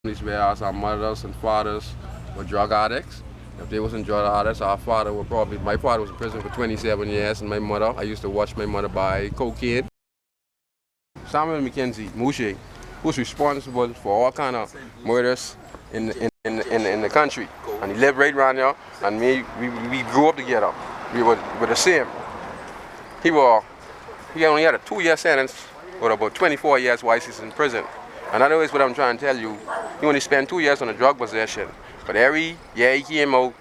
Where our mothers and fathers were drug addicts. If they wasn't drug addicts, my father was in prison for 27 years, and my mother, I used to watch my mother buy cocaine. Samuel McKenzie, Mouche, who's responsible for all kind of murders in the country. And he lived right around here, and we grew up together. We were the same. He only had a 2-year sentence with about 24 years while he's in prison. And that is what I'm trying to tell you. He only spent 2 years on a drug possession. But every year he came out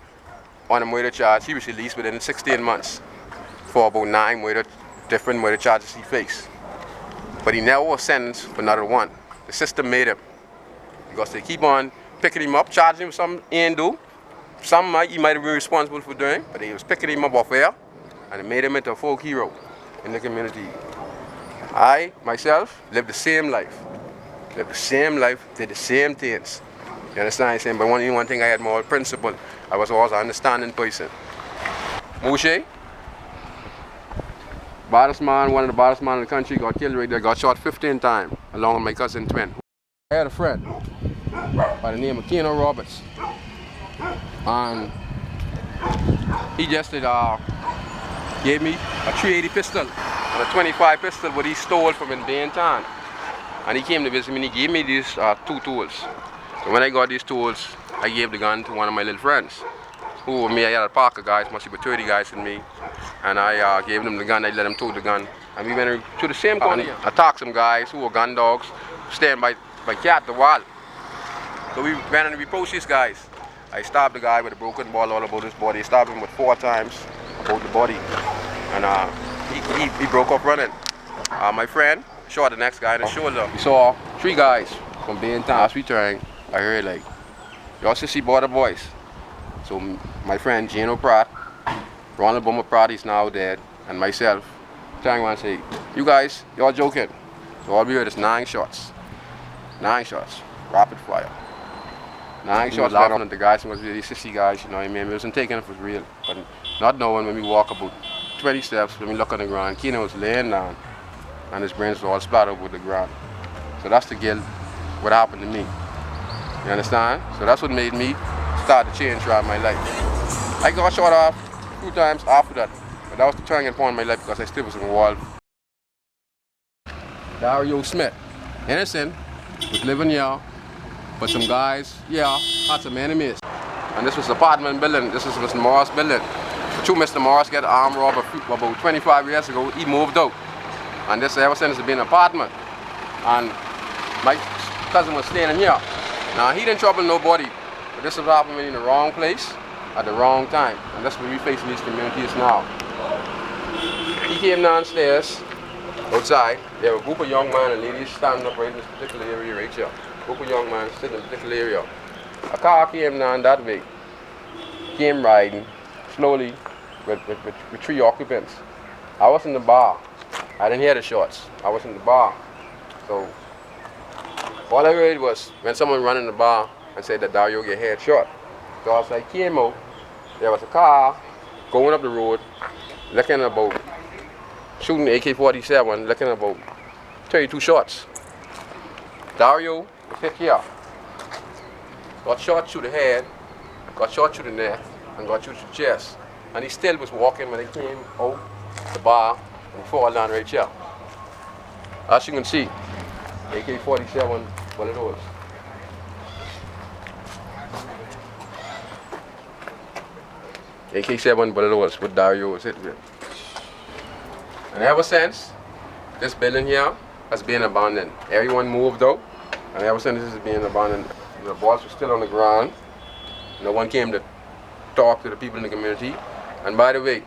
on a murder charge, he was released within 16 months for about 9 different murder charges he faced. But he never was sentenced for another one. The system made him. Because they keep on picking him up, charging him with something he ain't do. He might have been responsible for doing, but they was picking him up off air, and it made him into a folk hero in the community. I, myself, lived the same life. Did the same things. You understand what I'm saying? But one thing I had more principle. I was always an understanding person. Mouche, baddest man, one of the baddest man in the country, got killed right there, got shot 15 times, along with my cousin twin. I had a friend by the name of Keno Roberts. And he just gave me a 380 pistol and a 25 pistol what he stole from in Bain. And he came to visit me and he gave me these 2 tools. So when I got these tools, I gave the gun to one of my little friends. Who with me, I had a pack of guys, must be 30 guys in me. And I gave them the gun, I let them tote the gun. And we went to the same corner and attacked some guys who were gun dogs, staying by cat the wall. So we ran and we approached these guys. I stabbed the guy with a broken ball all about his body. I stabbed him with 4 times about the body. And he broke off running. My friend shot the next guy in the shoulder. We saw 3 guys from Bain Town. As we turned, I heard like, y'all sissy border boys. So my friend Gino Pratt, Ronald Bummer Pratt, he's now dead, and myself, turned around and say, you guys, y'all joking. So all we heard is 9 shots. 9 shots, rapid fire. 9 shots laughing at the guys, was really sissy guys, you know what I mean? We wasn't taking it for real. But not knowing when we walk about 20 steps, when we look on the ground, Keno was laying down and his brains were all splattered with the ground. So that's the guilt, what happened to me. You understand? So that's what made me start to change throughout my life. I got shot off a few times after that, but that was the turning point in my life because I still was involved. Dario Smith, innocent, was living here, but some guys, had some enemies. And this was apartment building, this was Mr. Morris building. Mr. Morris got armed robber about 25 years ago, he moved out. And this ever since it's been an apartment. And my cousin was staying in here. Now he didn't trouble nobody, but this was happening in the wrong place at the wrong time. And that's what we face in these communities now. He came downstairs, outside, there were a group of young men and ladies standing up right in this particular area right here. A group of young men sitting in a particular area. A car came down that way, came riding slowly with 3 occupants. I was in the bar. I didn't hear the shots. I was in the bar. So all I heard was when someone ran in the bar and said that Dario get head shot. So as I came out, there was a car going up the road, looking about, shooting AK-47, looking about 32 shots. Dario was hit here. Got shot through the head, got shot through the neck, and got shot through the chest. And he still was walking when he came out the bar and fall down right here. As you can see, AK-47 bullet holes. AK-7 bullet holes what Dario was hit with. And ever since, this building here has been abandoned. Everyone moved out, and ever since this has been abandoned, the boss was still on the ground. No one came to talk to the people in the community. And by the way,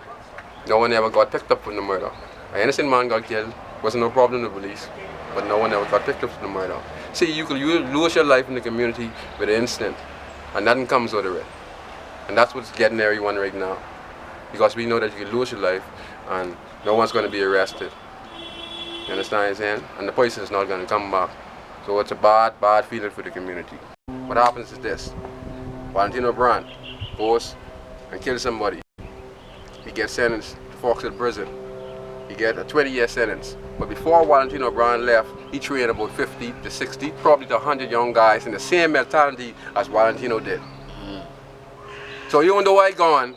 no one ever got picked up for the murder. An innocent man got killed, wasn't no problem to the police, but no one ever got picked up for the murder. See, you could lose your life in the community with an instant, and nothing comes out of it. And that's what's getting everyone right now. Because we know that you can lose your life, and no one's going to be arrested. You understand what I'm saying? And the person is not going to come back. So it's a bad feeling for the community. What happens is this. Valentino goes and kills somebody. He gets sentenced to Foxhill prison. He gets a 20-year sentence. But before Valentino Brown left, he trained about 50 to 60, probably to 100 young guys in the same mentality as Valentino did. So even though I gone,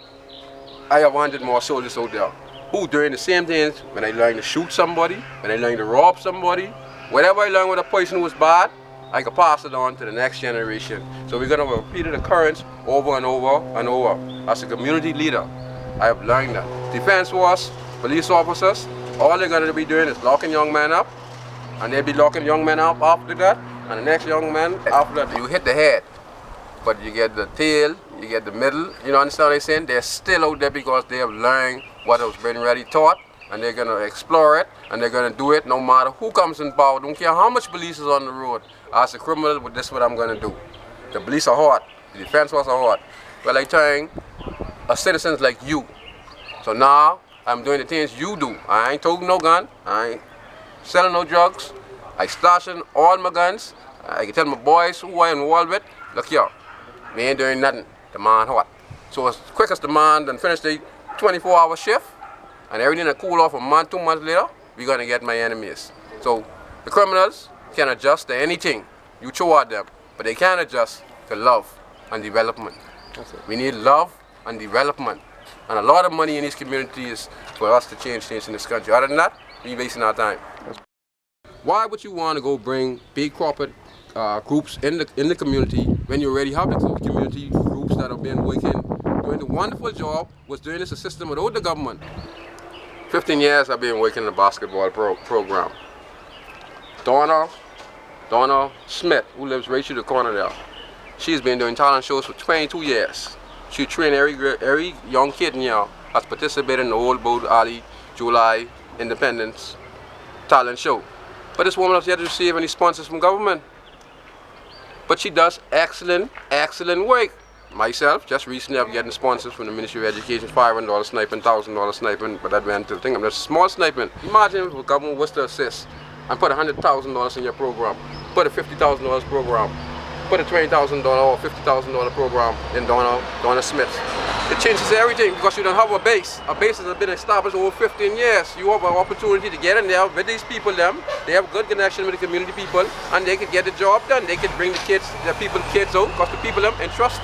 I have 100 more soldiers out there who doing the same things. When I learn to shoot somebody, when I learn to rob somebody, whatever I learned with a person who was bad, I can pass it on to the next generation. So we're going to repeat the occurrence over and over and over. As a community leader, I have learned that. Defense force, police officers, all they're going to be doing is locking young men up, and they'll be locking young men up after that, and the next young man after that, you hit the head. But you get the tail, you get the middle, you know, understand what I'm saying? They're still out there because they have learned what was been already taught, and they're going to explore it, and they're going to do it no matter who comes in power. Don't care how much police is on the road. As a criminal, this is what I'm going to do. The police are hard, the defense force are hard. Well, I'm telling citizens like you. So now, I'm doing the things you do. I ain't taking no gun, I ain't selling no drugs, I stashing all my guns. I can tell my boys who I involved with, look here, we ain't doing nothing, the man hot. So as quick as the man done finish the 24-hour shift, and everything that cool off a month, 2 months later, we're gonna get my enemies. So the criminals can adjust to anything you throw at them, but they can't adjust to love and development. We need love and development. And a lot of money in these communities for us to change things in this country. Other than that, we're wasting our time. Why would you want to go bring big corporate groups in the community when you already have the community groups that have been working, doing the wonderful job, was doing this a system without the government? 15 years I've been working in the basketball program. Donna Smith, who lives right through the corner there, she's been doing talent shows for 22 years. She trained every young kid in here that's participated in the Old Boat Alley July Independence talent show. But this woman has yet to receive any sponsors from government. But she does excellent work. Myself, just recently I'm getting sponsors from the Ministry of Education, $500 sniping, $1,000 sniping, but that went to the thing. I'm just small sniping. Imagine if the government was to assist and put $100,000 in your program, put a $50,000 program, put a $20,000 or $50,000 program in Donna Smith. It changes everything because you don't have a base. A base has been established over 15 years. You have an opportunity to get in there with these people. They have good connection with the community people, and they could get the job done. They could bring the kids out because the people entrust.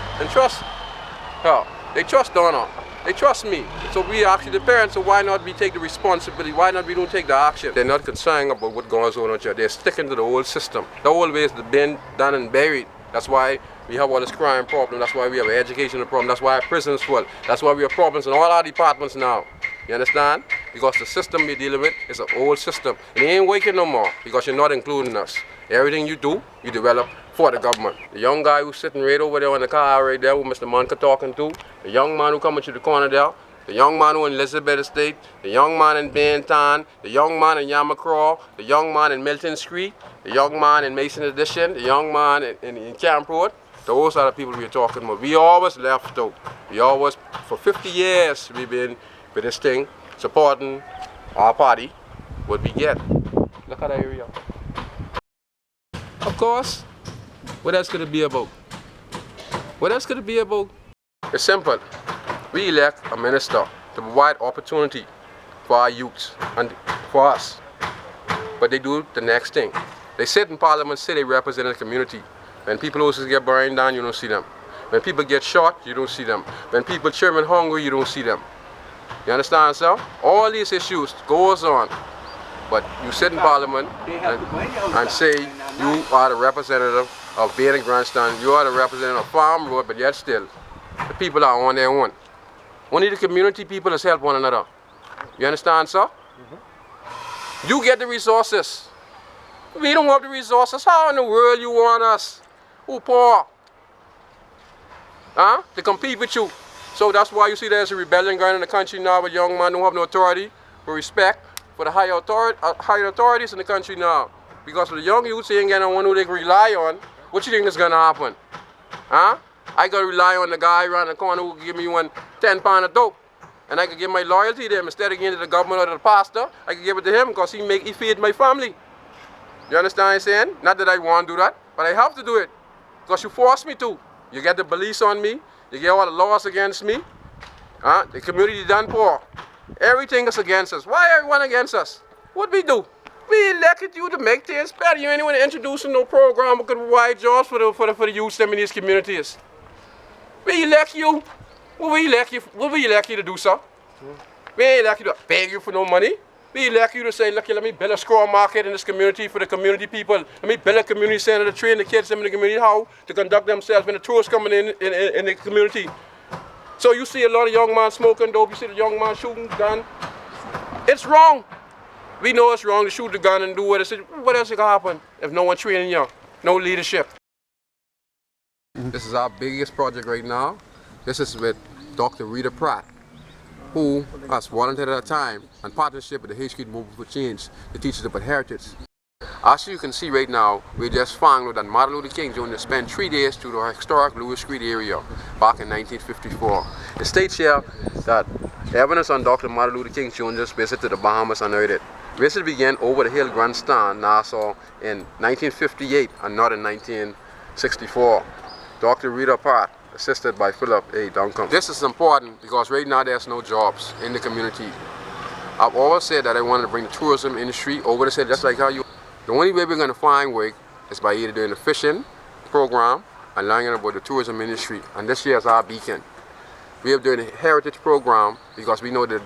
Yeah, they trust Donna. They trust me. So we actually the parents, so why not we take the responsibility? Why not we don't take the action? They're not concerned about what goes on out there. They're sticking to the old system. The old ways have been done and buried. That's why we have all this crime problem. That's why we have an educational problem. That's why our prisons full. That's why we have problems in all our departments now. You understand? Because the system we're dealing with is an old system. And it ain't working no more because you're not including us. Everything you do, you develop for the government. The young guy who's sitting right over there in the car right there who Mr. Monka talking to, the young man who coming to the corner there, the young man who in Elizabeth Estate, the young man in Bain, the young man in Yamacraw, the young man in Milton Street, the young man in Mason Addition, the young man in Camp Road, those are the people we're talking about. We always left out. We always, for 50 years, we've been with this thing, supporting our party, what we get. Look at that area. Of course, what else could it be about? What else could it be about? It's simple. We elect a minister to provide opportunity for our youths and for us. But they do the next thing. They sit in parliament, say they represent the community. When people also get burned down, you don't see them. When people get shot, you don't see them. When people children hungry, you don't see them. You understand, sir? All these issues goes on. But you sit in parliament and say you are the representative of Bain and Grandstand, you are the representative of Farm Road, but yet still, the people are on their own. Only the community people has helped one another. You understand, sir? You get the resources. We don't have the resources. How in the world you want us, who poor, to compete with you? So that's why you see there's a rebellion going in the country now with young men who have no authority, with respect for the higher authorities in the country now. Because for the young youth, they ain't getting one who they can rely on. What you think is gonna happen? I gotta rely on the guy around the corner who can give me 10 pounds of dope. And I can give my loyalty to him instead of giving it to the government or to the pastor. I can give it to him because he feed my family. You understand what I'm saying? Not that I want to do that, but I have to do it. Because you force me to. You get the police on me. You get all the laws against me. The community done poor. Everything is against us. Why everyone against us? What we do? We elected you to make things better. You ain't even introducing no program that could provide jobs for the youth in these communities. We elect you. What we elect you to do, sir? We ain't elect you to beg you for no money. We elect you to say, look, let me build a square market in this community for the community people. Let me build a community center to train the kids in the community how to conduct themselves when the tourists coming in the community. So you see a lot of young men smoking dope, you see the young man shooting gun. It's wrong. We know it's wrong to shoot the gun and do what it is. What else can happen if no one training you? No leadership. This is our biggest project right now. This is with Dr. Rita Pratt, who has volunteered at a time in partnership with the Hay Street Movement for Change to teach us about heritage. As you can see right now, we just found that Martin Luther King Jr. spent 3 days through the historic Lewis Street area back in 1954. It states here that evidence on Dr. Martin Luther King Jr.'s visit to the Bahamas unearthed. Visit began over the hill Grandstand, Nassau in 1958 and not in 1964. Dr. Rita Pratt, assisted by Philip A. Duncan. This is important because right now there's no jobs in the community. I've always said that I wanted to bring the tourism industry over the city, just like how you. The only way we're going to find work is by either doing a fishing program and learning about the tourism industry. And this year is our beacon. We are doing a heritage program because we know that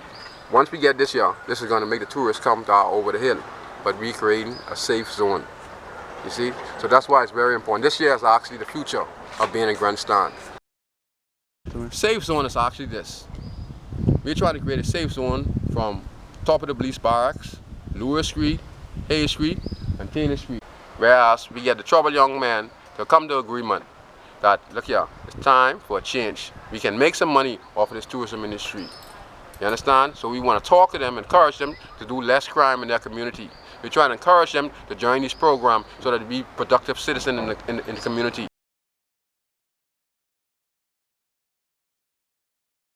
once we get this year, this is going to make the tourists come to our over the hill, but we're creating a safe zone. You see? So that's why it's very important. This year is actually the future of being a grandstand. Safe zone is actually this. We try to create a safe zone from top of the police barracks, Lewis Street, Hay Street, and Taylor Street. Whereas we get the troubled young men to come to agreement that, look here, it's time for a change. We can make some money off of this tourism industry. You understand? So we want to talk to them, encourage them to do less crime in their community. We try to encourage them to join this program so that they be productive citizens in the community.